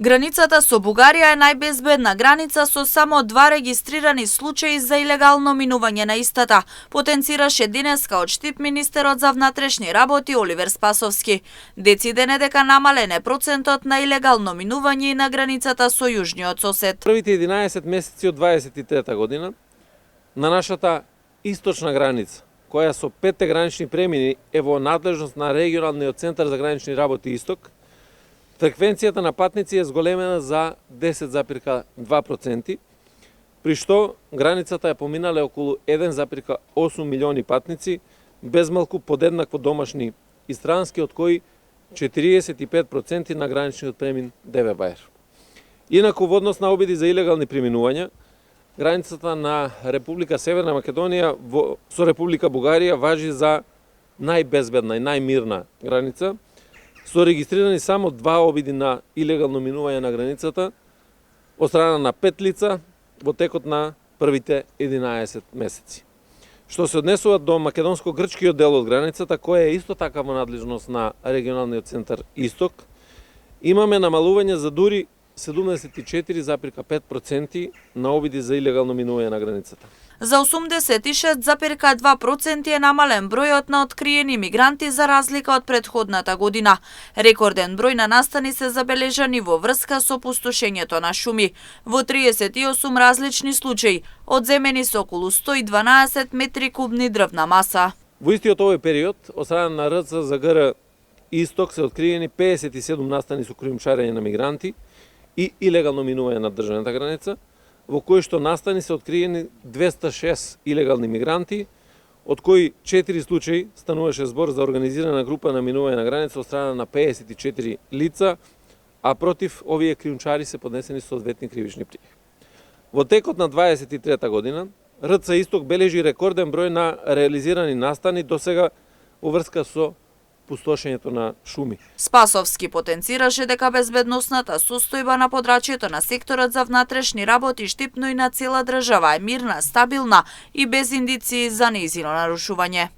Границата со Бугарија е најбезбедна граница со само 2 регистрирани случаи за илегално минување на истата, потенцираше денеска од Штип министерот за внатрешни работи Оливер Спасовски. Дециден е дека намален е процентот на илегално минување и на границата со јужниот сосед. Првите 11 месеци од 23 година на нашата источна граница, која со 5 гранични премини е во надлежност на регионалниот центар за гранични работи Исток, фреквенцијата на патници е зголемена за 10,2%, при што границата е поминале околу 1,8 милиони патници, безмалку подеднакво домашни и странски, од кои 45% на граничниот премин Деве Бајер. Инаку, во однос на обиди за илегални преминувања, границата на Република Северна Македонија со Република Бугарија важи за најбезбедна и најмирна граница, со регистрирани само 2 обиди на илегално минување на границата од страна на 5 лица во текот на првите 11 месеци. Што се однесува до македонско-грчкиот дел од границата, која е исто така во надлежност на регионалниот центар Исток, имаме намалување за дури 74,5% на обиди за илегално минување на границата. За 86,2% е намален бројот на откриени мигранти за разлика од претходната година. Рекорден број на настани се забележани во врска со пустошењето на шуми. Во 38 различни случаи, одземени се околу 112 метри кубни дрвна маса. Во истиот овој период, од страна на РЦЗГР Исток се откриени 57 настани со кријумчарење на мигранти и илегално минување на државната граница, во кои што настани се откриени 206 илегални мигранти, од кои 4 случаи стануваше збор за организирана група на минување на граница од страна на 54 лица, а против овие кријумчари се поднесени соодветни кривични пријави. Во текот на 23 година, РЦ Исток бележи рекорден број на реализирани настани досега во врска со пустошењето на шуми. Спасовски потенцираше дека безбедносната состојба на подрачјето на секторот за внатрешни работи Штип, но и на цела држава е мирна, стабилна и без индиции за нејзино нарушување.